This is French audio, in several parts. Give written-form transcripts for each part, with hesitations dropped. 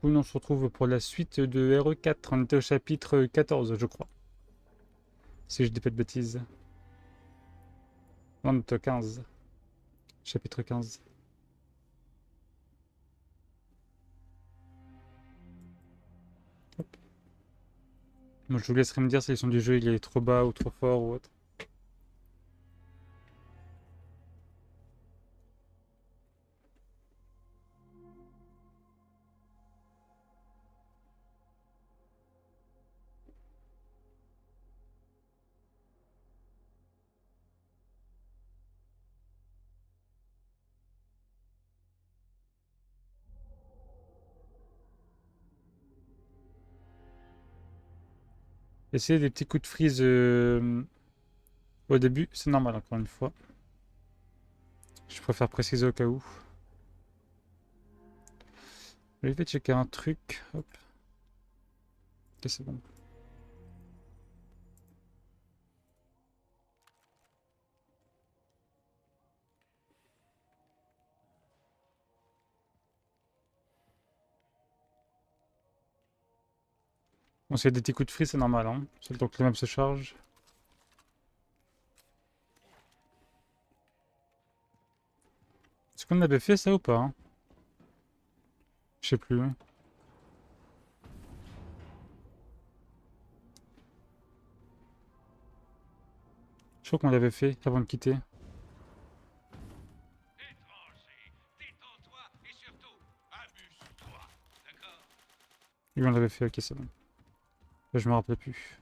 coup, on se retrouve pour la suite de RE4. On était au chapitre 14, je crois. Si je dis pas de bêtises. Non, on était au 15. Chapitre 15. Hop. Moi, je vous laisserai me dire si le son du jeu il est trop bas ou trop fort ou autre. Essayez des petits coups de freeze au début, c'est normal encore une fois. Je préfère préciser au cas où. Je vais checker un truc. Hop. Ok, c'est bon. Bon, s'il y a des petits coups de freeze, c'est normal, hein. C'est le temps que les maps se chargent. Est-ce qu'on avait fait ça ou pas, hein? Je sais plus. Je crois qu'on l'avait fait avant de quitter. Oui, on l'avait fait, ok, c'est bon. Là, je me rappelais plus.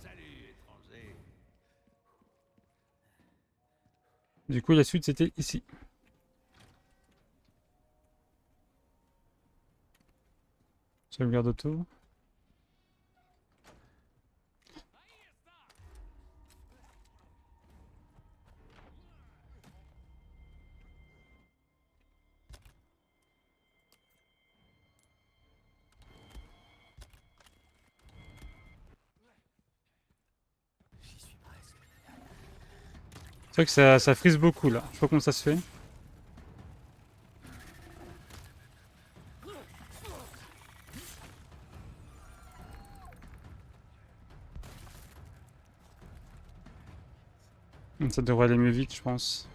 Salut, étranger. Du coup, la suite, c'était ici. Sauvegarde auto. J'y suis presque. C'est vrai que ça frise beaucoup, là. Je sais pas comment ça se fait. Ça devrait aller mieux vite, je pense.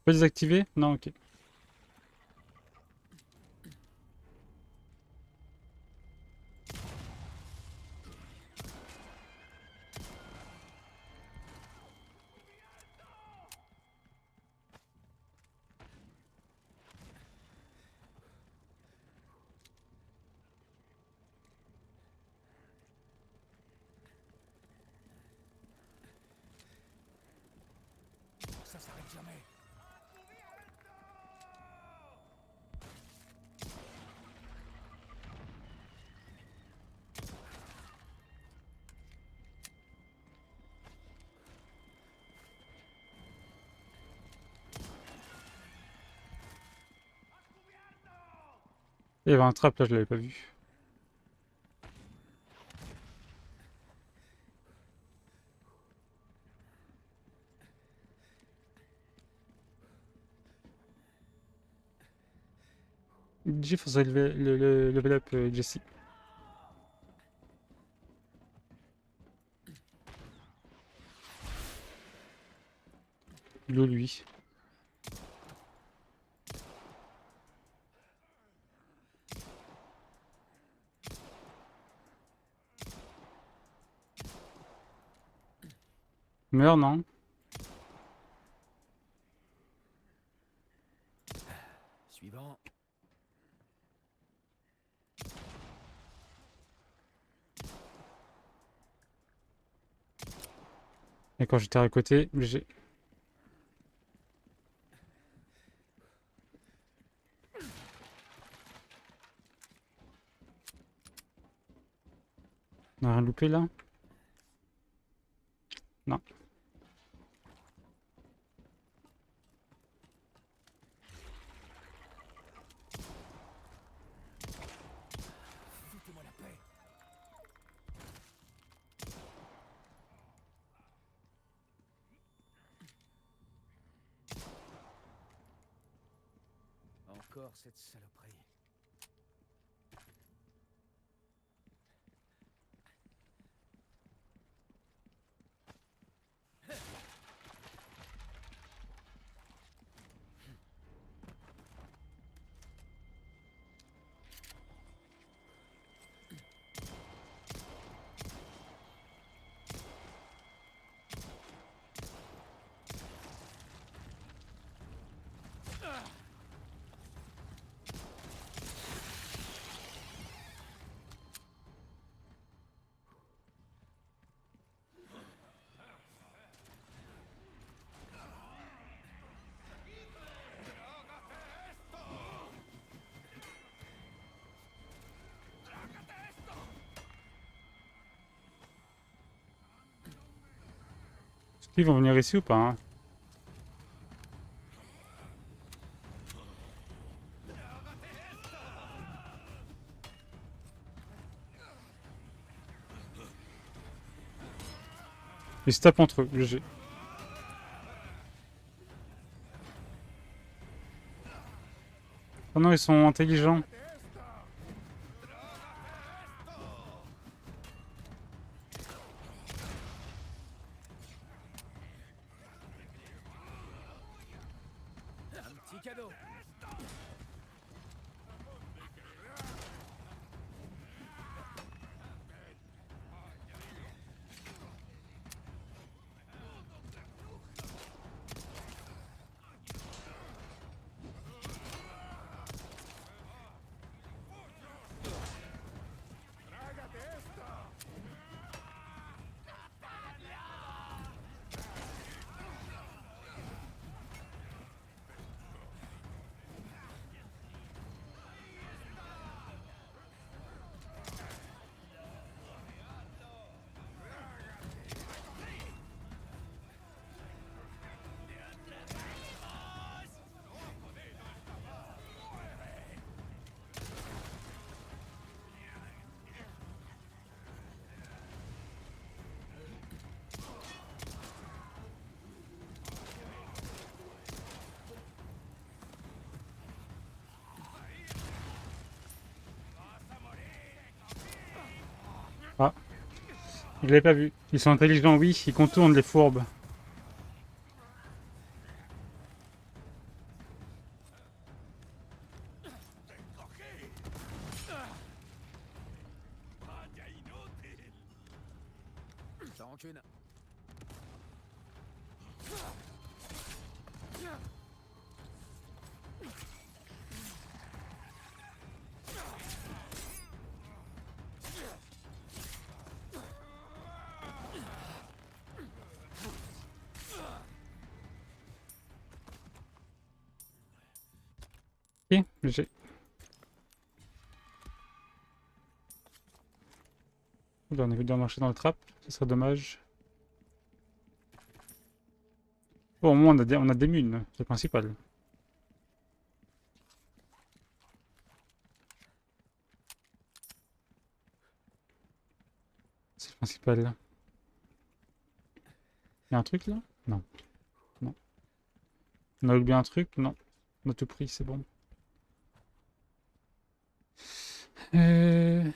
Pas désactiver? Non, ok. Ça s'arrête jamais. Il y avait un trap, là, je l'avais pas vu. DJ, faut level up, Jesse. Il est où, lui? Meurs, non? Suivant. Et quand j'étais à côté, j'ai... On a rien loupé là? Non. Foutez-moi la paix. Encore cette saloperie. Ils vont venir ici ou pas, hein? Ils se tapent entre eux. GG. Oh non, ils sont intelligents. Un petit cadeau. Ah, je l'avais pas vu. Ils sont intelligents, oui. Ils contournent les fourbes. Sans rancune. Ok, GG. Oula, on avait dû marcher dans le trap. Ce serait dommage. Bon, au moins, on a des munes. C'est le principal. C'est le principal. Il y a un truc là? Non. Non. On a oublié un truc? Non. On a tout pris, c'est bon. Euh...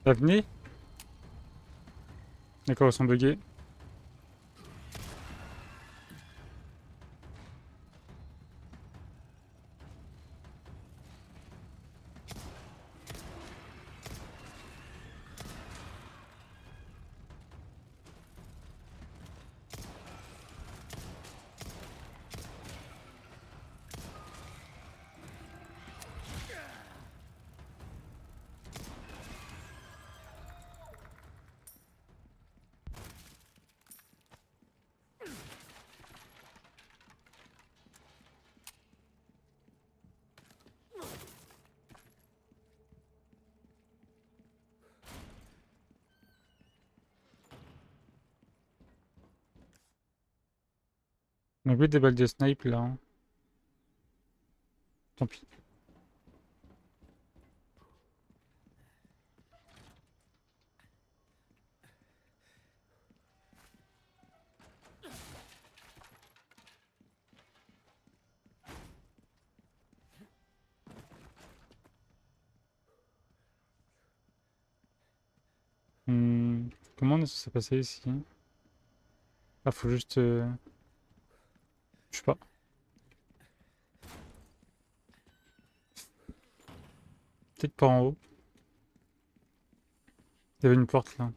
Ah, venez. D'accord, ils sont buggés. On a vu des balles de snipe là, hein. Tant pis. Comment on est censé passer ici? Ah, faut juste... je sais pas. Peut-être pas en haut. Il y avait une porte là.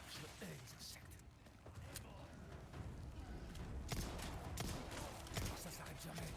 Je hais les insectes. Ça s'arrête jamais.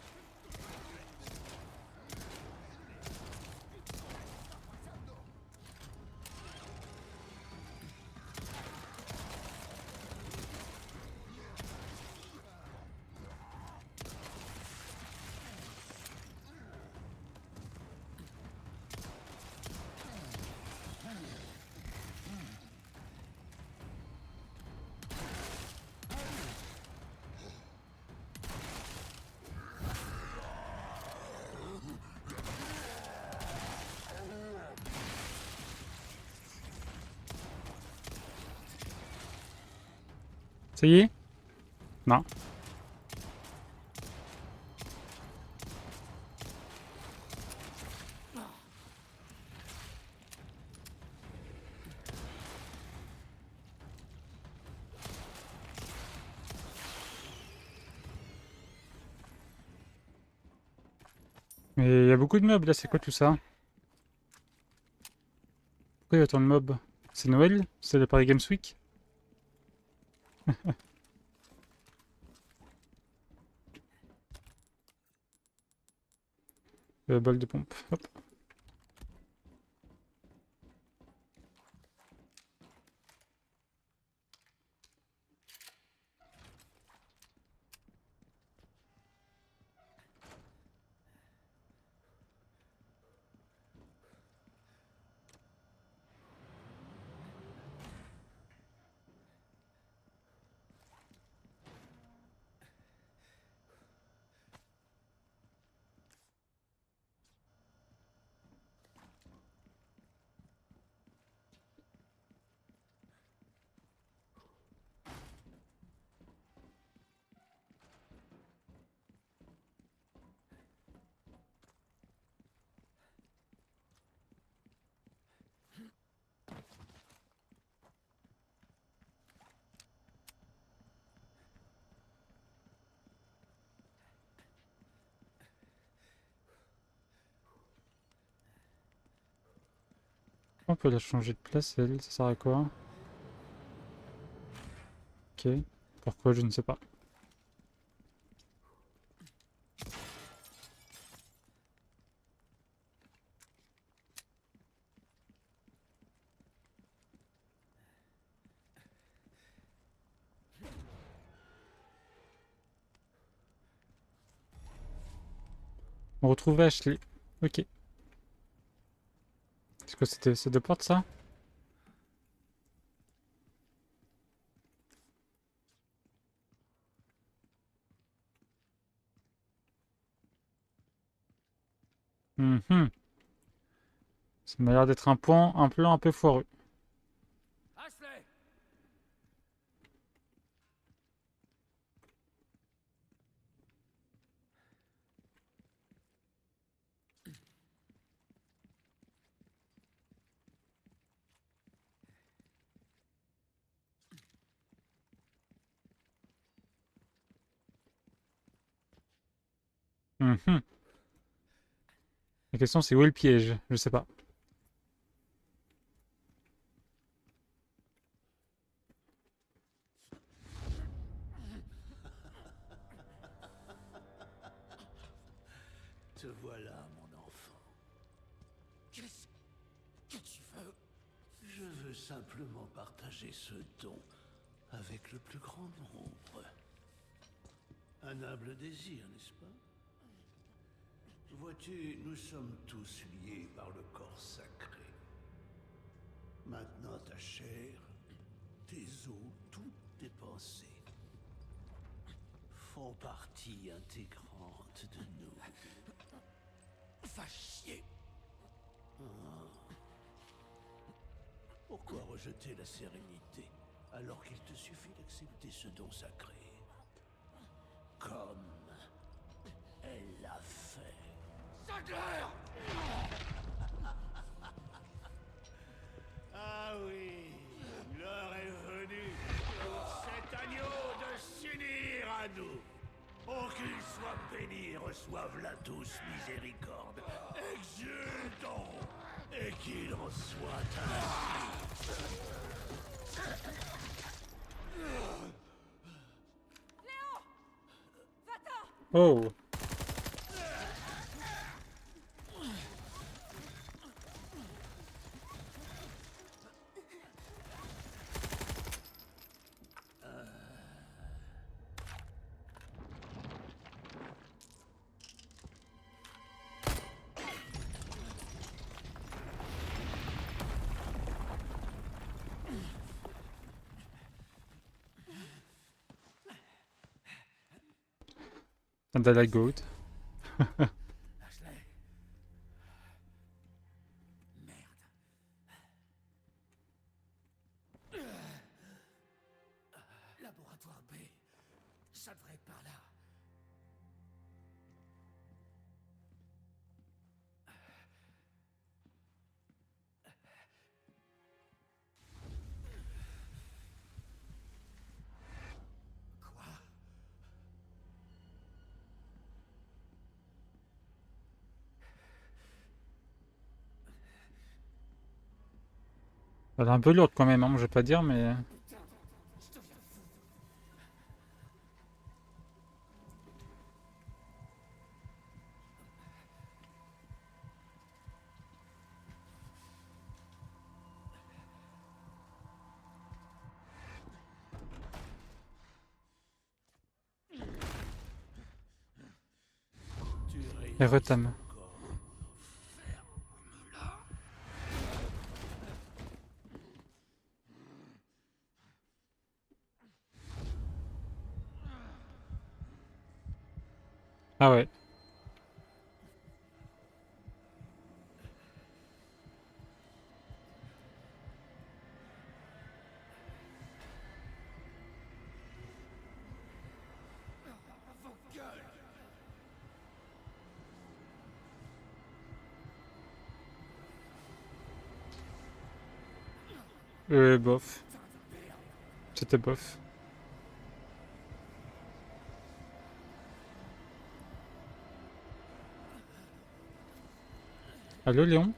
Ça y est? Non. Mais il y a beaucoup de mobs là, c'est quoi tout ça? Pourquoi il y a autant de mobs? C'est Noël? C'est le Paris Games Week? Balle de pompe. Hop. On peut la changer de place, elle, ça sert à quoi? Ok. Pourquoi, je ne sais pas. On retrouve Ashley. Ok. C'est quoi, c'était ces deux portes, ça? Mhm. Ça m'a l'air d'être un plan un peu foireux. Ashley! Mhm. La question c'est où est le piège? Je sais pas. Te voilà, mon enfant. Qu'est-ce que tu veux? Je veux simplement partager ce don avec le plus grand nombre. Un humble désir, n'est-ce pas? Vois-tu, nous sommes tous liés par le corps sacré. Maintenant, ta chair, tes os, toutes tes pensées font partie intégrante de nous. Va chier! Pourquoi rejeter la sérénité alors qu'il te suffit d'accepter ce don sacré? Comme elle l'a fait. Sadler! Ah oui, l'heure est venue pour cet agneau de s'unir à nous. Pour qu'il soit béni et reçoive la douce miséricorde. Exultons et qu'il en soit ainsi. Oh! And I like goat. Ashley! Merde. Laboratoire B. Ça devrait être par là. Quoi? Elle est un peu lourde quand même, hein, je vais pas dire, mais... Putain, je deviens fou. Tu Elle résistes retame. encore. Ferme-la. Ah ouais. Vos gueules! Bof. C'était bof. Allô, Léon?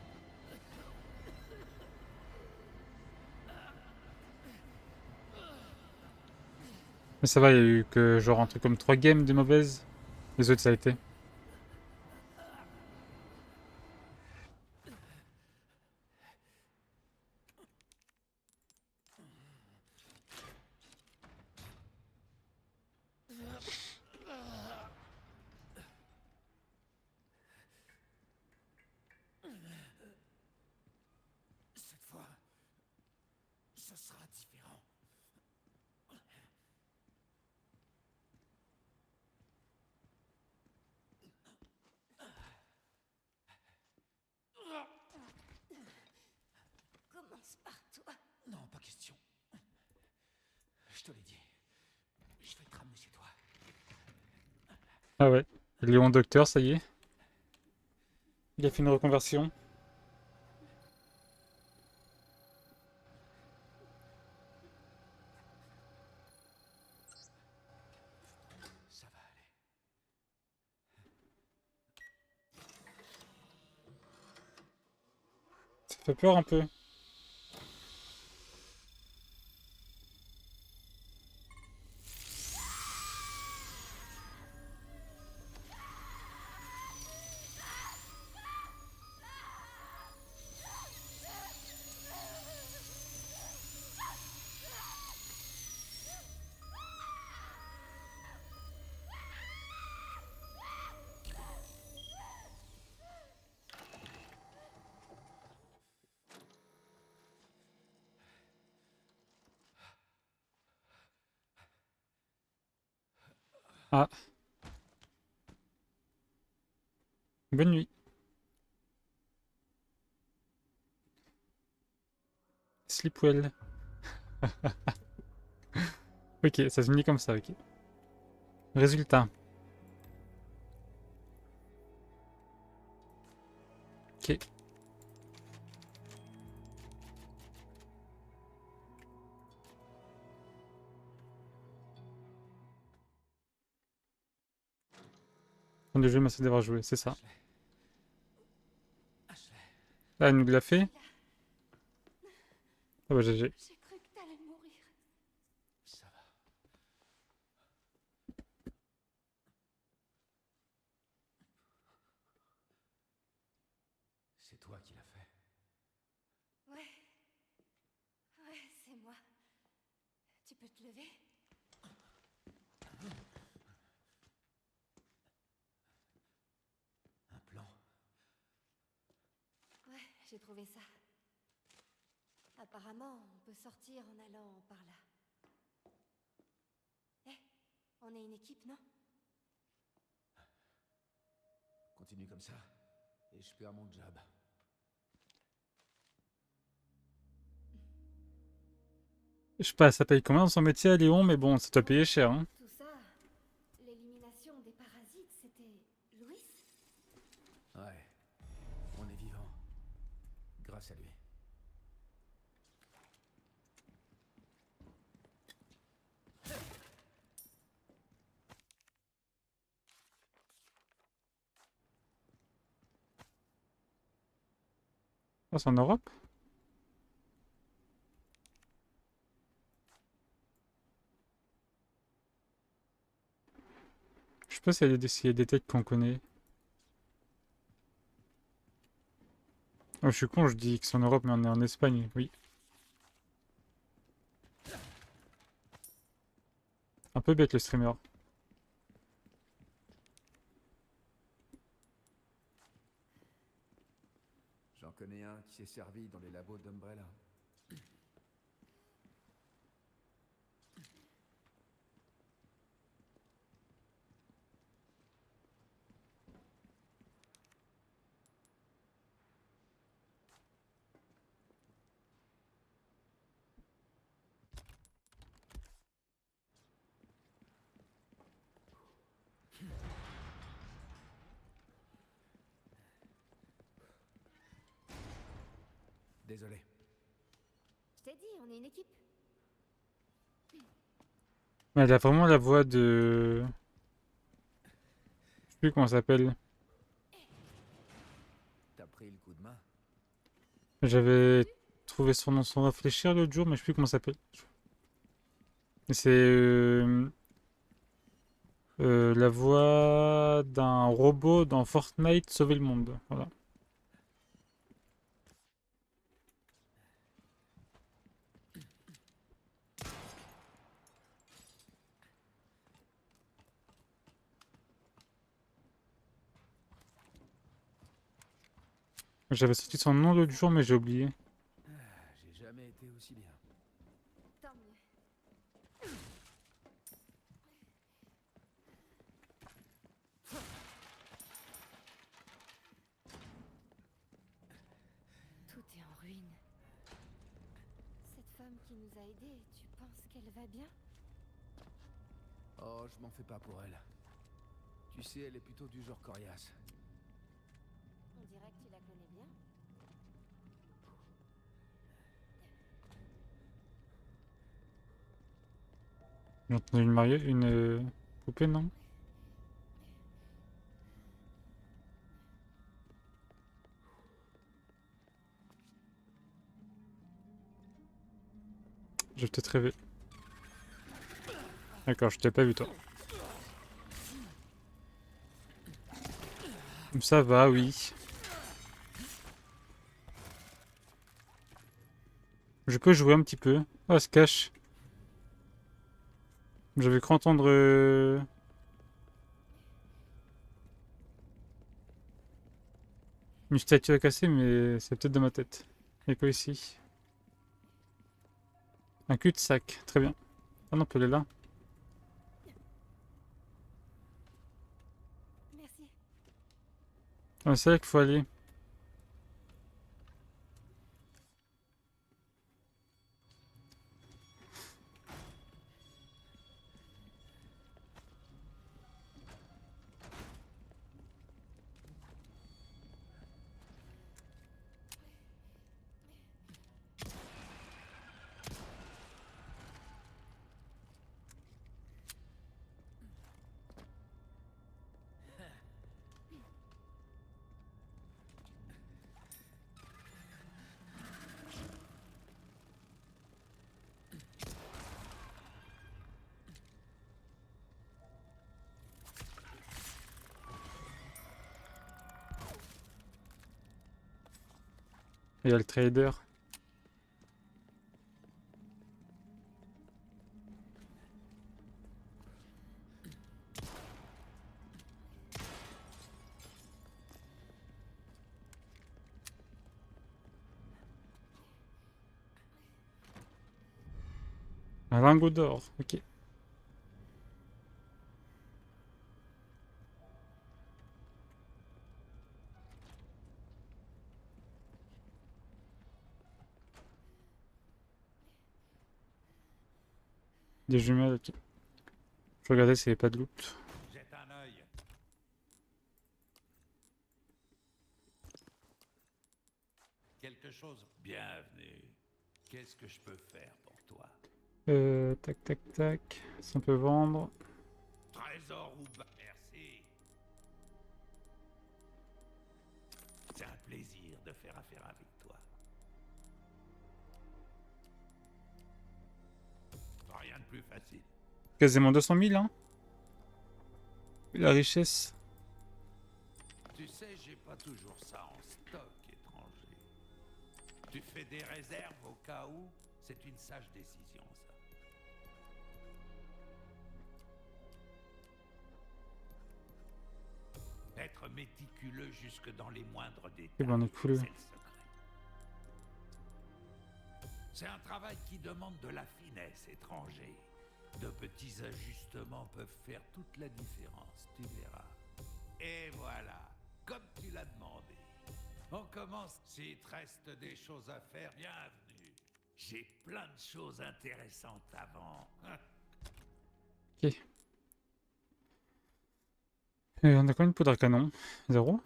Mais ça va, il y a eu que genre un truc comme 3 games de mauvaises. Les autres, ça a été. Cette fois, ce sera différent. te l'ai dit. Je vais te ramener chez toi. Ah ouais. Léon Docteur, ça y est. Il a fait une reconversion. Ça va aller. Ça fait peur un peu. Ah, bonne nuit. Sleep well. Ok, ça se finit comme ça, ok. Résultat. Ok. Fin de jeu, merci d'avoir joué, c'est ça. Ashley. Ah, elle nous l'a fait. Là, Ah bah GG. j'ai cru que t'allais mourir. Ça va. C'est toi qui l'as fait. Ouais. Ouais, c'est moi. Tu peux te lever? Un plan. Ouais, j'ai trouvé ça. Apparemment, on peut sortir en allant par là. Eh, on est une équipe, non? Continue comme ça, et je perds mon job. Je sais pas, ça paye combien dans son métier à Léon, mais bon, ça doit payer cher, hein. Tout ça, l'élimination des parasites, c'était Louis? Ouais. On est vivant. Grâce à lui. Ah, c'est en Europe? Je sais pas s'il y a des techs qu'on connaît. Oh, je suis con, je dis que c'est en Europe, mais on est en Espagne, oui. Un peu bête le streamer. J'en connais un qui s'est servi dans les labos d'Umbrella. Désolé. Je t'ai dit, on est une équipe. Mais elle a vraiment la voix de... Je sais plus comment ça s'appelle. T'as pris le coup de main? J'avais trouvé son nom sans réfléchir l'autre jour, mais je sais plus comment ça s'appelle. Et c'est la voix d'un robot dans Fortnite Sauver le monde. Voilà. J'avais sorti son nom l'autre jour, mais j'ai oublié. J'ai jamais été aussi bien. Tant mieux. Tout est en ruine. Cette femme qui nous a aidés, tu penses qu'elle va bien? Oh, je m'en fais pas pour elle. Tu sais, elle est plutôt du genre coriace. On dirait que tu la connais bien. J'ai entendu une poupée, non? J'ai peut-être rêvé. D'accord, je t'ai pas vu toi. Ça va, oui. Je peux jouer un petit peu. Oh, elle se cache. J'avais cru entendre une statue à casser, mais c'est peut-être dans ma tête. Il y a quoi ici? Un cul-de-sac, très bien. Ah non, on peut aller là. Merci. Ah, c'est là qu'il faut aller. Il y a le trader. Un lingot d'or, ok. Des jumelles, ok. Je regardais s'il n'y avait pas de loot. Jette un œil. Quelque chose. Bienvenue. Qu'est-ce que je peux faire pour toi? Tac, tac, tac. Si on peut vendre. Trésor ou bas. Merci. C'est un plaisir de faire affaire avec toi. Rien de plus facile. Quasiment 200 000, hein. La richesse. Tu sais, j'ai pas toujours ça en stock, étranger. Tu fais des réserves au cas où? C'est une sage décision, ça. Être méticuleux jusque dans les moindres Eh détails, ben, on est cool. c'est le secret. C'est un travail qui demande de la finesse, étranger. De petits ajustements peuvent faire toute la différence, tu verras. Et voilà, comme tu l'as demandé. On commence. S'il te reste des choses à faire, bienvenue. J'ai plein de choses intéressantes avant. Ok. On a combien de poudre à canon? 0?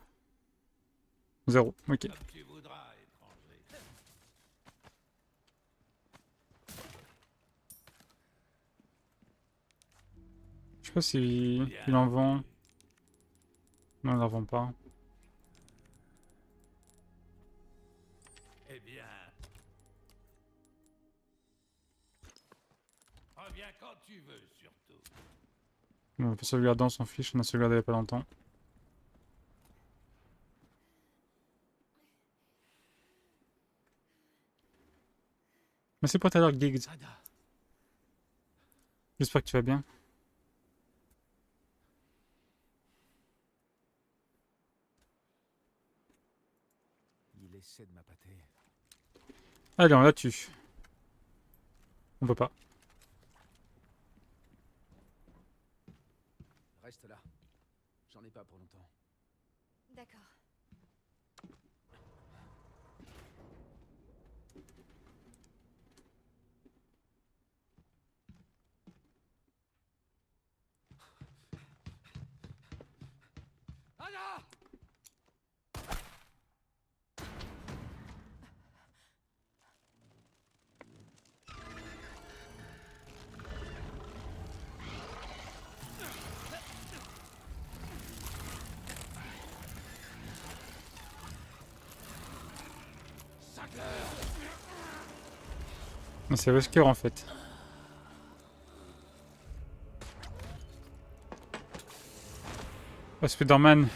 0, ok. Comme tu voudras, étranger. Je sais pas si il en vend. Bienvenue. Non, il en vend pas. Eh bien, reviens quand tu veux, surtout. On peut sauvegarder, on s'en fiche. On a sauvegardé il y a pas longtemps. Merci pour ta l'heure, Giggs. Ada, J'espère que tu vas bien. il essaie de m'appâter. Allez, on la tue. On peut pas. Reste là. J'en ai pas pour longtemps. D'accord. Anna! Mais c'est Wesker en fait. Oh, Spider-Man.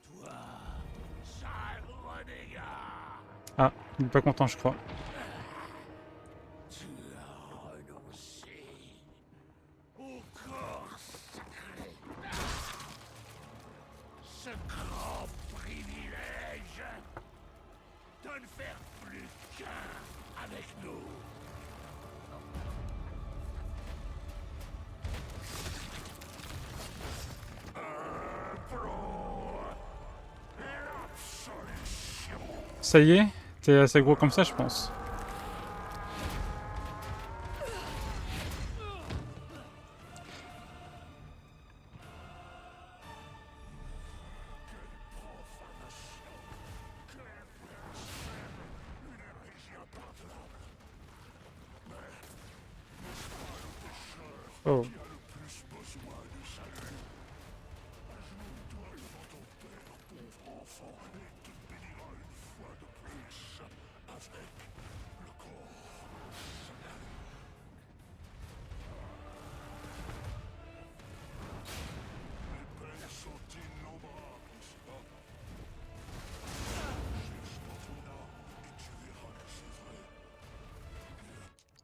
Toi, sale renégat, Ah, il est pas content, je crois. tu as renoncé au corps sacré. Ce grand privilège de ne faire plus qu'un avec nous. Ça y est, t'es assez gros comme ça, je pense. Oh.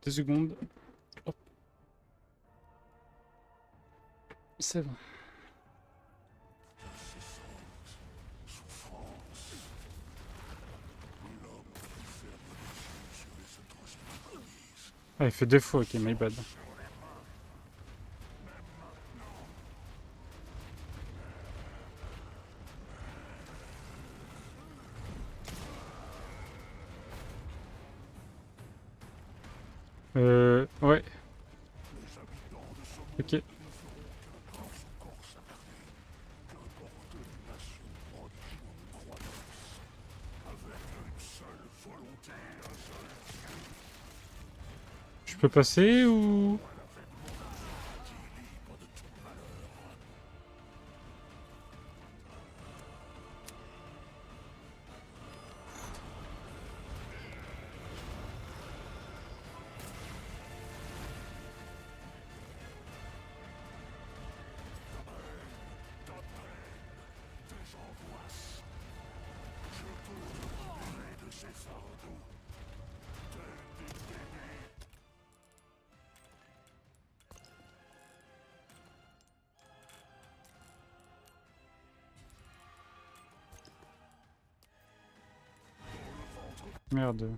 Deux secondes. Hop. C'est bon. Ah, il fait 2 fois, ok, my bad. Ouais. Ok. Je peux passer ou... Merde.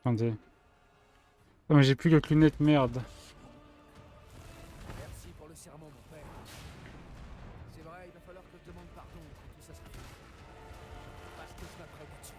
Attendez. Oh, mais j'ai plus que lunettes, merde. Merci pour le serment, mon père. C'est vrai, il va falloir que je demande pardon quand tout ça sera fini. Parce que je m'apprête à tuer.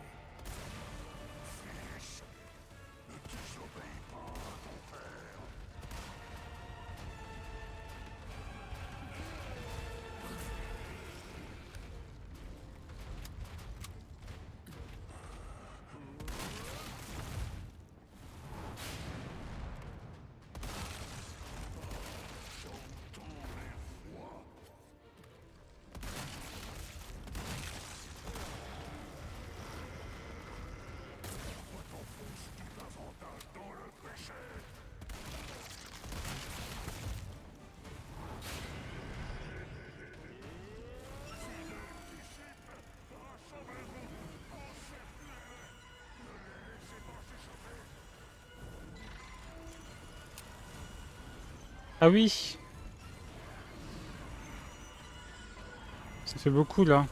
Ah oui! Ça fait beaucoup là.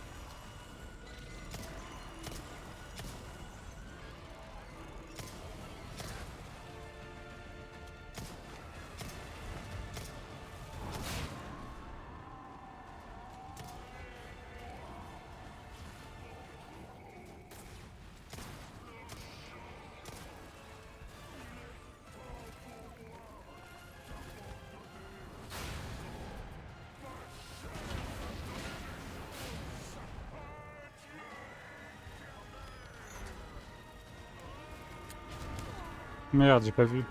Merde, j'ai pas vu.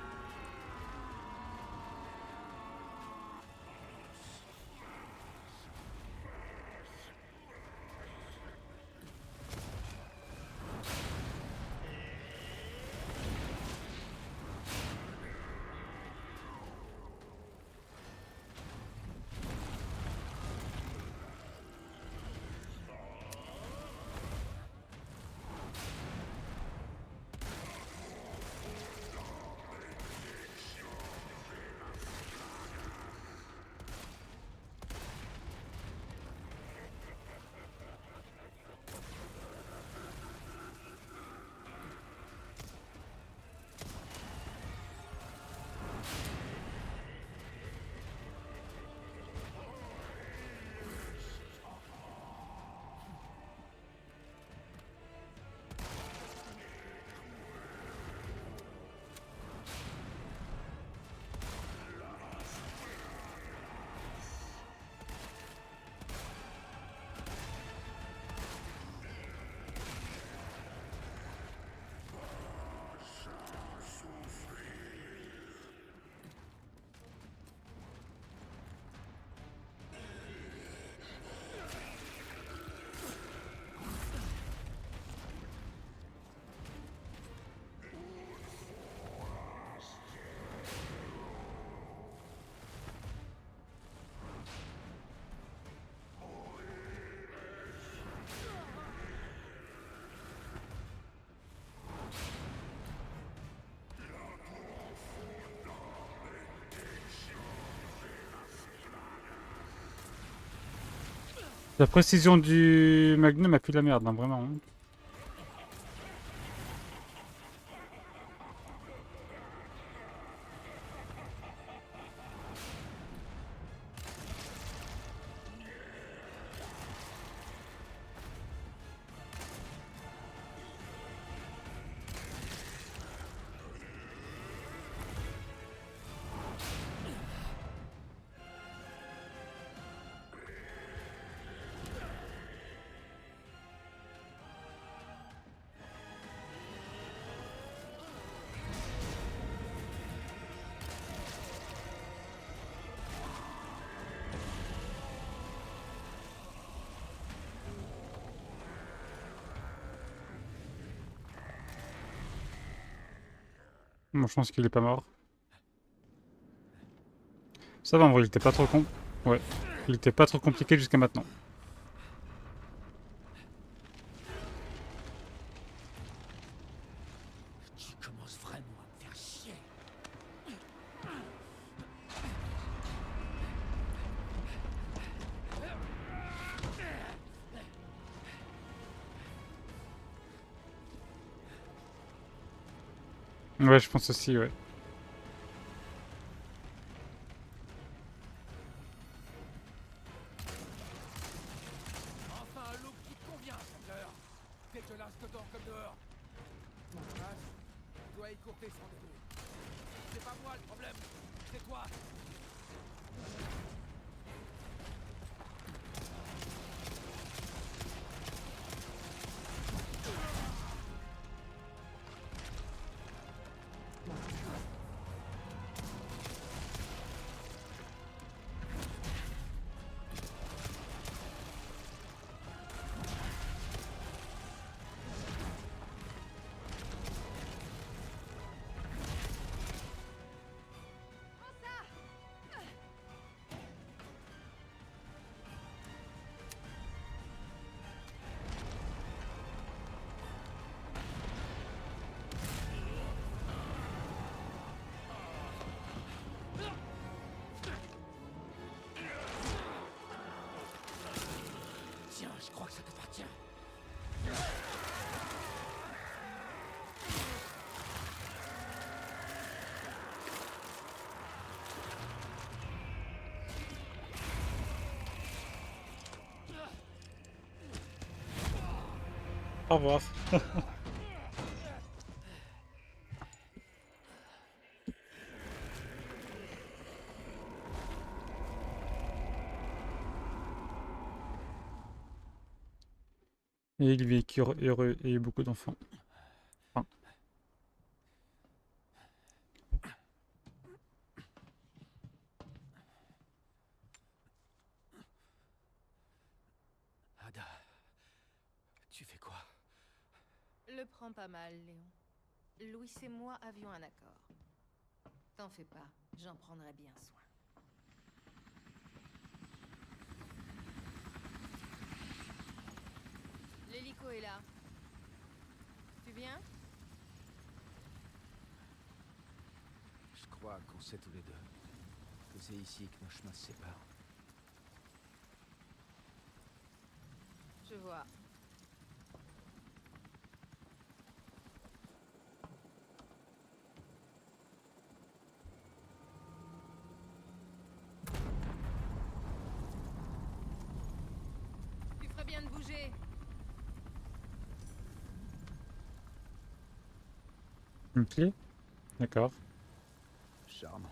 La précision du Magnum a plus de la merde, hein, vraiment. Hein. Bon, je pense qu'il est pas mort. Ça va, en vrai, il était pas trop con. Ouais, il était pas trop compliqué jusqu'à maintenant. Tu commences vraiment à me faire chier. Ouais, je pense aussi, ouais. Enfin un look qui te convient, chanteur. Dégueulasse dedans comme dehors. Mon place, tu dois écourter ce rendez-vous. C'est pas moi le problème, c'est toi. Tiens, je crois que ça t'appartient. Au revoir. Et il vécut heureux et eut beaucoup d'enfants. Enfin, Ada, tu fais quoi? Le prends pas mal, Léon. Louis et moi avions un accord. T'en fais pas, j'en prendrai bien soin. L'hélico est là. Tu viens? Je crois qu'on sait tous les deux que c'est ici que nos chemins se séparent. Je vois. Tu ferais bien de bouger. une clé? D'accord. Charmant.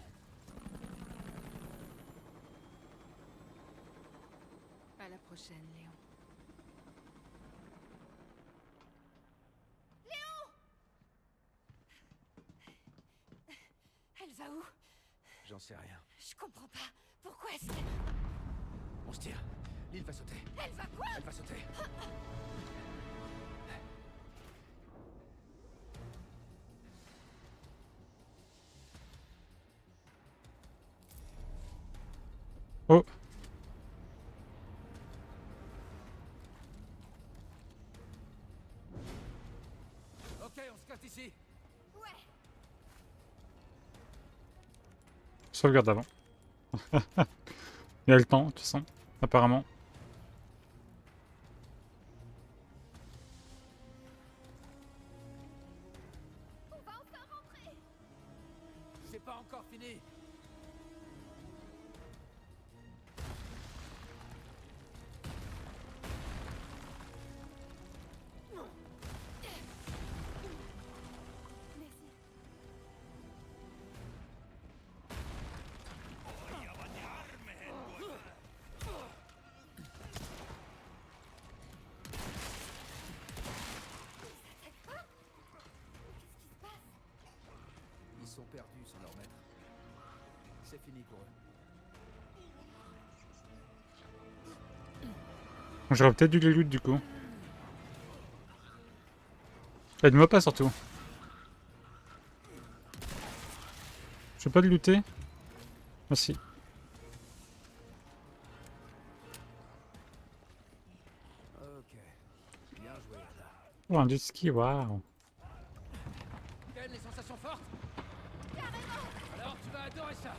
À la prochaine, Léon. Elle va où? J'en sais rien. Je comprends pas. Pourquoi est-ce que... On se tire. L'île va sauter. Elle va quoi? Elle va sauter. Oh! Ok, on se casse ici. Ouais. Sauvegarde avant. Il y a le temps, de toute façon, apparemment. On va enfin rentrer. C'est pas encore fini. Merci. Qu'est-ce qui se passe? Ils sont perdus sans leur maître. C'est fini pour eux. J'aurais peut-être dû les loot du coup. Aide-moi pas surtout. Je peux pas le looter? Merci. Ok. Bien joué, Ada. Oh, un jet ski, waouh. Ken, les sensations fortes? Alors tu vas adorer ça.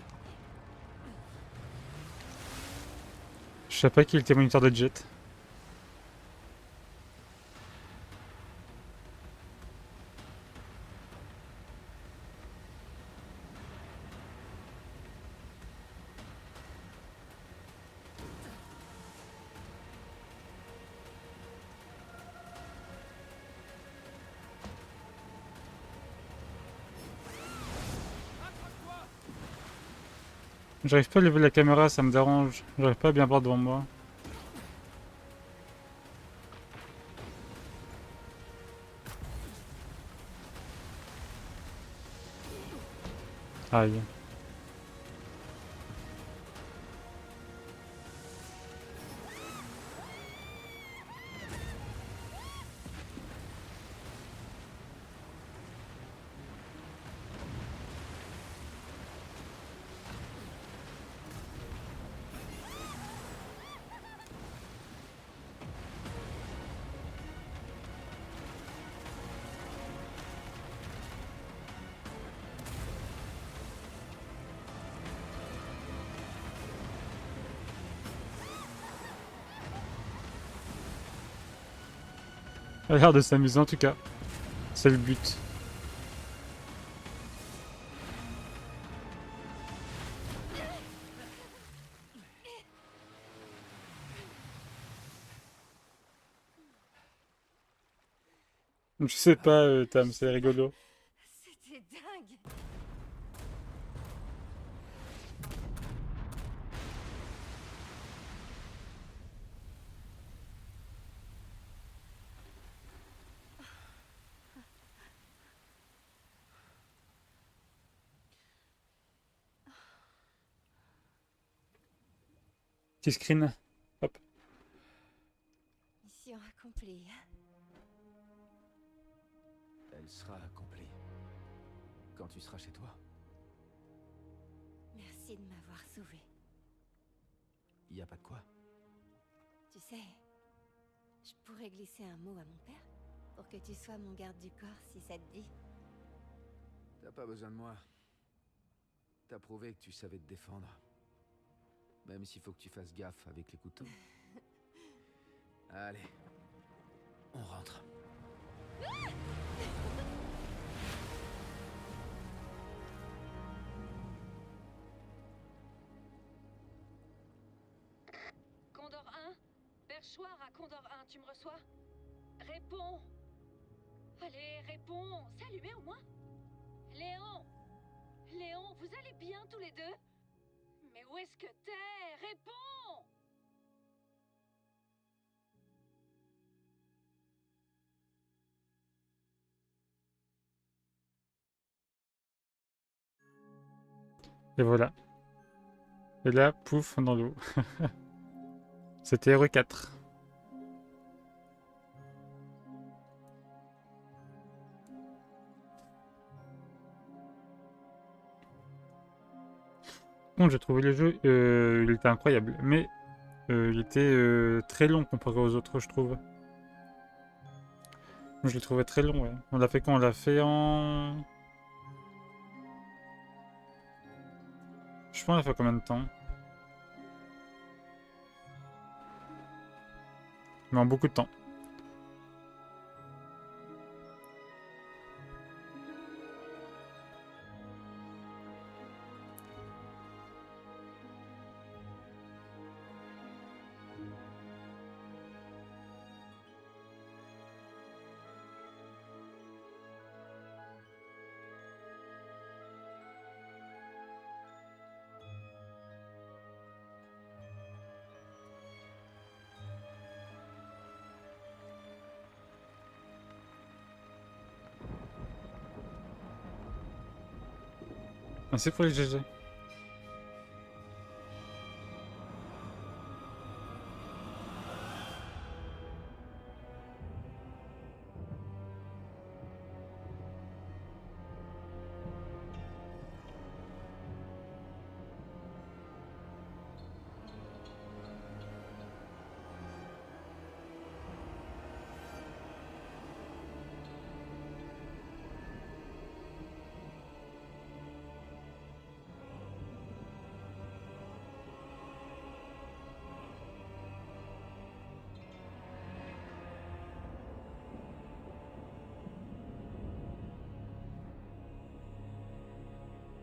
Je savais pas qu'il était moniteur de jet. Accroche-toi. J'arrive pas à lever la caméra, ça me dérange. J'arrive pas à bien voir devant moi. Aïe. Elle a l'air de s'amuser en tout cas. C'est le but. Je sais pas, Tam, c'est rigolo. C'était dingue. Petit screen. Hop. Mission accomplie. Elle sera accomplie. Quand tu seras chez toi. Merci de m'avoir sauvé. Y a pas de quoi. Tu sais, je pourrais glisser un mot à mon père pour que tu sois mon garde du corps si ça te dit. T'as pas besoin de moi. T'as prouvé que tu savais te défendre. Même s'il faut que tu fasses gaffe avec les couteaux. Allez. On rentre. Condor 1, Perchoir à Condor 1, tu me reçois? Réponds. Allez, réponds. C'est allumé au moins? Léon! Léon, vous allez bien tous les deux? Mais où est-ce que t'es? Réponds! Et voilà. Et là, pouf, dans l'eau. C'était RE4. Bon, j'ai trouvé le jeu, il était incroyable, mais il était très long comparé aux autres, je trouve. Je l'ai trouvé très long, ouais. On l'a fait quand? On l'a fait en... Je pense qu'on l'a fait combien de temps? Mais en beaucoup de temps. Merci pour les GG.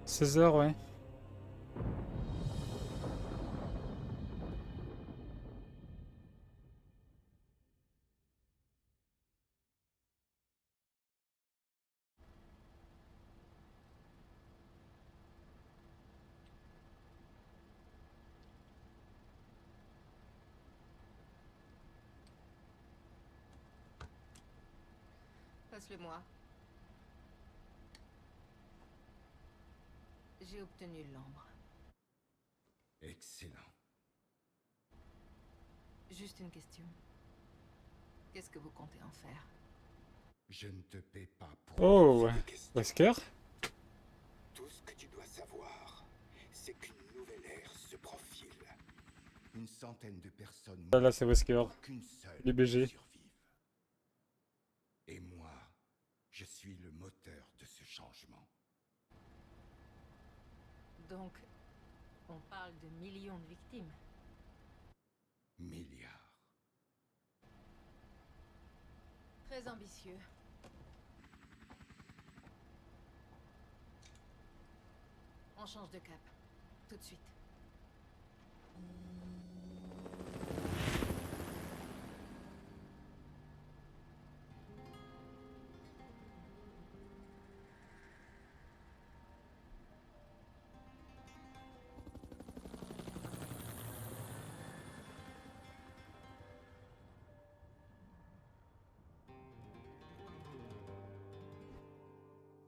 « 16h, ouais. Passe-le-moi. J'ai obtenu l'ambre. Excellent. Juste une question. Qu'est-ce que vous comptez en faire? Je ne te paie pas pour Oh, poser ouais. des questions. Wesker. Tout ce que tu dois savoir, c'est qu'une nouvelle ère se profile. Une centaine de personnes Là, c'est Wesker. qu'une seule Les BG. survive. Et moi, je suis le moteur de ce changement. Donc, on parle de millions de victimes. Milliards. Très ambitieux. On change de cap. Tout de suite.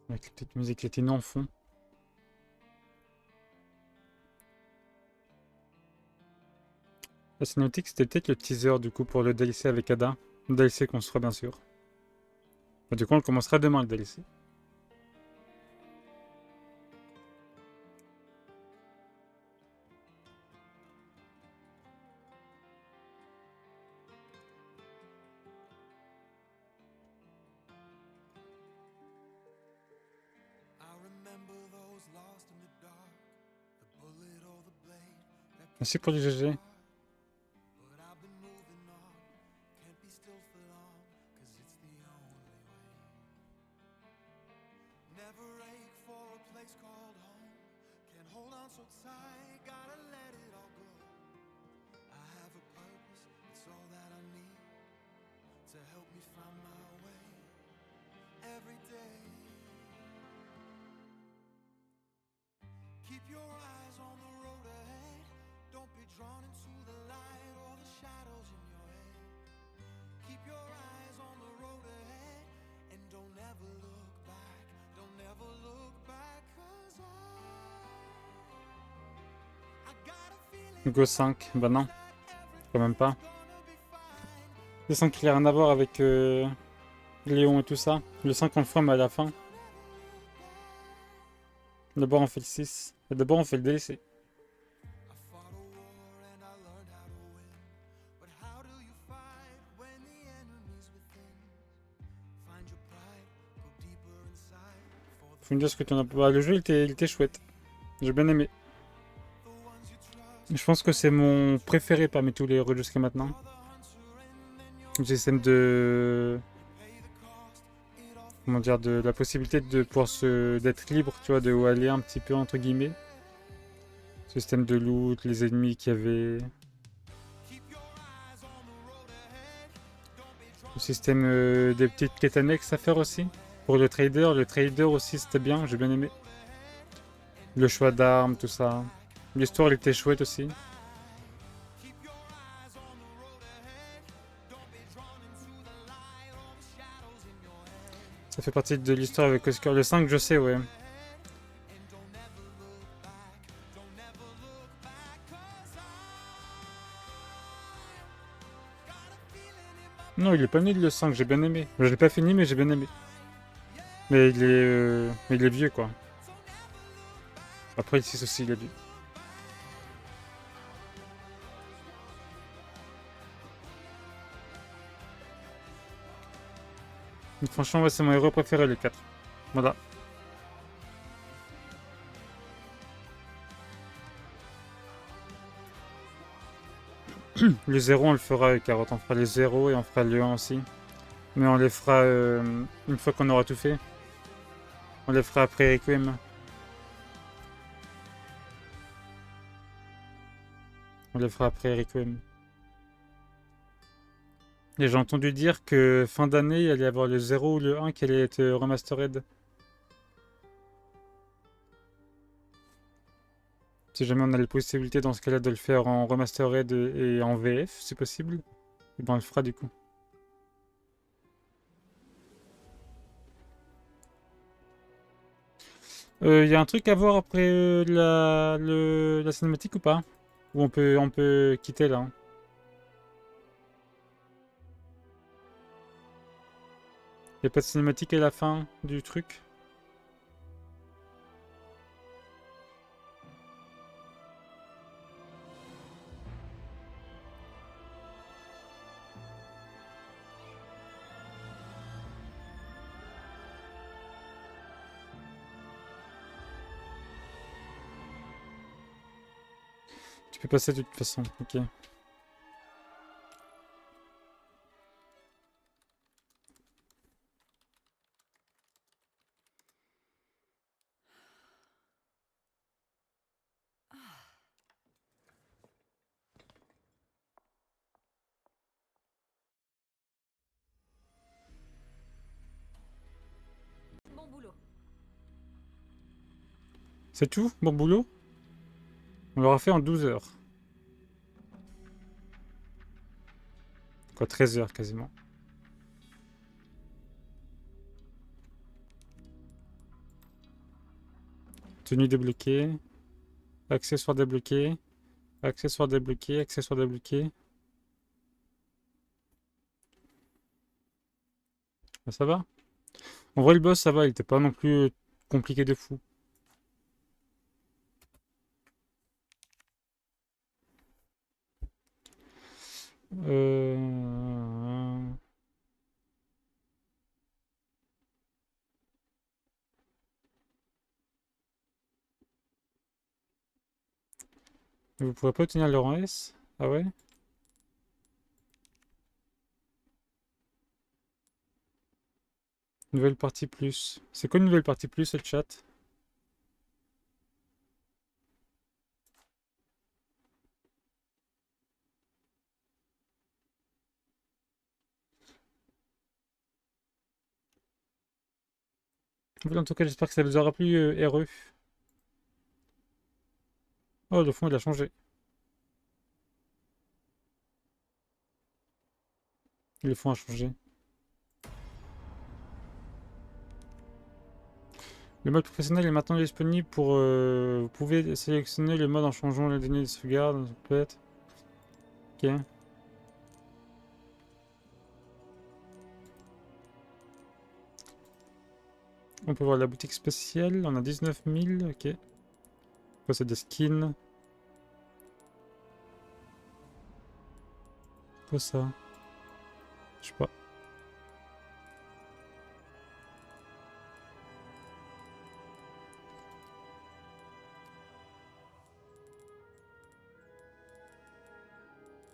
Avec la petite musique latine en fond. La cinématique, c'était peut-être le teaser du coup pour le DLC avec Ada. Le DLC qu'on se fera bien sûr. Bah, du coup, on le commencera demain le DLC. Merci pour le GG. Keep your eyes on the road ahead. Don't be drawn into the light or the shadows in your head. Keep your eyes on the road ahead and don't ever look back. Don't ever look back, 'cause I got a feeling Go 5. Bah non. Quand même pas. Le 5 il a rien à voir avec Léon et tout ça. Le 5 on le fera mais à la fin. D'abord on fait le 6. Et d'abord on fait le DLC. I fought a war and I learned how to win. But how do you fight when the enemy's within? Find your pride, go deeper inside. For the Faut me dire ce que tu en as. Bah, le jeu il était chouette. J'ai bien aimé. ones you trust, Je pense que c'est mon préféré parmi tous les héros jusqu'à maintenant. Le système de. Comment dire, de la possibilité de pouvoir d'être libre, tu vois, de où aller un petit peu entre guillemets. Système de loot, les ennemis qu'il y avait. Le système des petites quêtes annexes à faire aussi. Pour le trader aussi c'était bien, j'ai bien aimé. Le choix d'armes, tout ça. L'histoire elle était chouette aussi. Ça fait partie de l'histoire avec Oscar. Le 5 je sais, ouais. Non, il est pas nul le 5, j'ai bien aimé. Je l'ai pas fini, mais j'ai bien aimé. Mais il est vieux, quoi. Après, le 6 aussi, il est vieux. Donc, franchement, ouais, c'est mon héros préféré, les 4. Voilà. Les 0, on le fera avec Carotte. On fera les 0 et on fera le 1 aussi. Mais on les fera une fois qu'on aura tout fait. On les fera après Requiem. On les fera après Requiem. Et j'ai entendu dire que fin d'année, il allait y avoir le 0 ou le 1 qui allait être remastered. Si jamais on a la possibilité dans ce cas-là de le faire en remastered et en VF, c'est possible, et ben on le fera du coup. Il y a un truc à voir après la cinématique ou pas? Ou on peut quitter là, hein. Y a pas de cinématique à la fin du truc? Tu peux passer de toute façon, ok. C'est tout? Bon boulot? On l'aura fait en 12 heures. Quoi, 13 heures quasiment. Tenue débloquée. Accessoires débloqués. Accessoires débloqués. Accessoires débloqués. Ah, ça va? En vrai, le boss, ça va. Il était pas non plus compliqué de fou. Euh... Vous pourrez pas obtenir le rang S? Ah ouais? Nouvelle partie plus. C'est quoi une nouvelle partie plus, ce chat? En tout cas, j'espère que ça vous aura plu, RE. Oh, le fond, il a changé. Le fond a changé. Le mode professionnel est maintenant disponible pour... vous pouvez sélectionner le mode en changeant les données de sauvegarde, peut-être. Ok. On peut voir la boutique spéciale, on a 19 000, ok. Ça c'est des skins. Quoi ça? Je sais pas.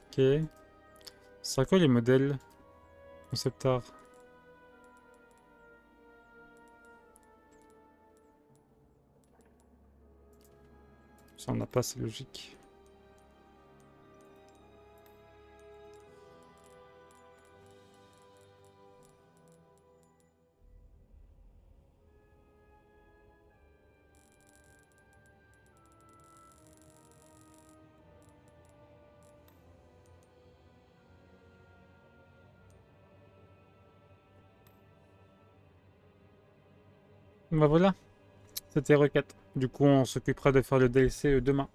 Ok. C'est quoi les modèles? Concept art. Ça on n'a pas, c'est logique. Bah voilà, c'était requête. Du coup, on s'occupera de faire le DLC demain.